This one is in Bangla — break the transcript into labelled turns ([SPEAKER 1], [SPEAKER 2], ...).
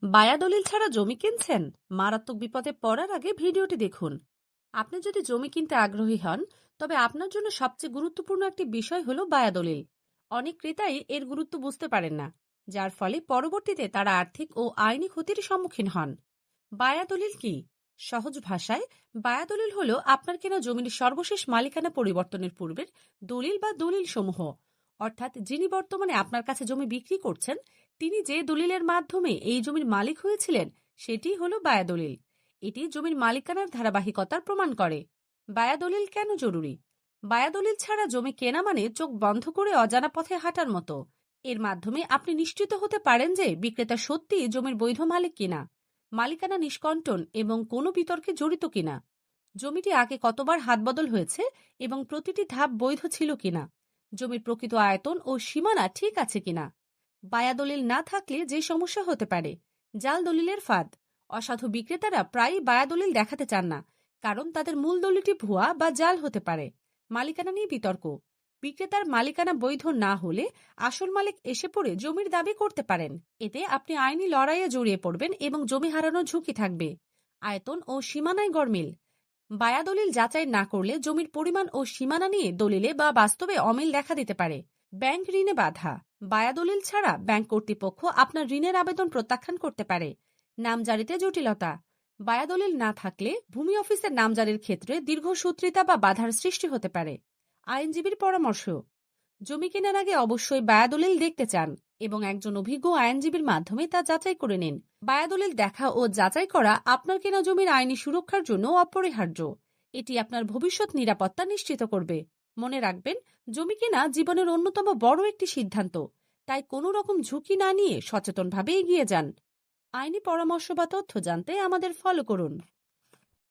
[SPEAKER 1] বায়া দলিল ছাড়া জমি কিনছেন? মারাত্মক বিপদে পড়ার আগে ভিডিওটি দেখুন। আপনি যদি জমি কিনতে আগ্রহী হন, তবে আপনার জন্য সবচেয়ে গুরুত্বপূর্ণ একটি বিষয় হলো বায়া দলিল। অনেক ক্রেতাই এর গুরুত্ব বুঝতে পারেন না, যার ফলে পরবর্তীতে তারা আর্থিক ও আইনি ক্ষতির সম্মুখীন হন। বায়া দলিল কি? সহজ ভাষায়, বায়া দলিল হলো আপনার কেনা জমির সর্বশেষ মালিকানা পরিবর্তনের পূর্বের দলিল বা দলিল সমূহ। অর্থাৎ যিনি বর্তমানে আপনার কাছে জমি বিক্রি করছেন, তিনি যে দলিলের মাধ্যমে এই জমির মালিক হয়েছিলেন, সেটি হলো বায়া দলিল। এটি জমির মালিকানার ধারাবাহিকতার প্রমাণ করে। বায়া দলিল কেন জরুরি? বায়া দলিল ছাড়া জমি কেনা মানে চোখ বন্ধ করে অজানা পথে হাঁটার মতো। এর মাধ্যমে আপনি নিশ্চিত হতে পারেন যে বিক্রেতা সত্যিই জমির বৈধ মালিক কিনা, মালিকানা নিষ্কণ্টন এবং কোনো বিতর্কে জড়িত কিনা, জমিটি আগে কতবার হাতবদল হয়েছে এবং প্রতিটি ধাপ বৈধ ছিল কিনা, জমির প্রকৃত আয়তন ও সীমানা ঠিক আছে কিনা। বায়া দলিল না থাকলে যে সমস্যা হতে পারে: জাল দলিলের ফাঁদ। অসাধু বিক্রেতারা প্রায়ই বায়া দলিল দেখাতে চান না, কারণ তাদের মূল দলিলটি ভুয়া বা জাল হতে পারে। মালিকানা নিয়ে বিতর্ক। বিক্রেতার মালিকানা বৈধ না হলে আসল মালিক এসে পড়ে জমির দাবি করতে পারেন। এতে আপনি আইনি লড়াইয়ে জড়িয়ে পড়বেন এবং জমি হারানোর ঝুঁকি থাকবে। আয়তন ও সীমানায় গরমিল। বায়া দলিল যাচাই না করলে জমির পরিমাণ ও সীমানা নিয়ে দলিলে বা বাস্তবে অমিল দেখা দিতে পারে। ব্যাংক ঋণে বাধা। বায়া দলিল ছাড়া ব্যাংক কর্তৃপক্ষ আপনার ঋণের আবেদন প্রত্যাখ্যান করতে পারে। নামজারিতে জটিলতা। বায়া দলিল না থাকলে ভূমি অফিসের নামজারির ক্ষেত্রে দীর্ঘসূত্রিতা বা বাধার সৃষ্টি হতে পারে। আইনজীবীর পরামর্শ। জমি কেনার আগে অবশ্যই বায়া দলিল দেখতে চান এবং একজন অভিজ্ঞ আইনজীবীর মাধ্যমে তা যাচাই করে নিন। বায়া দলিল দেখা ও যাচাই করা আপনার কেনা জমির আইনি সুরক্ষার জন্য অপরিহার্য। এটি আপনার ভবিষ্যৎ নিরাপত্তা নিশ্চিত করবে। মনে রাখবেন, জমি কেনা জীবনের অন্যতম বড় একটি সিদ্ধান্ত, তাই কোনো রকম ঝুঁকি না নিয়ে সচেতনভাবে এগিয়ে যান। আইনি পরামর্শ বা তথ্য জানতে আমাদের ফলো করুন।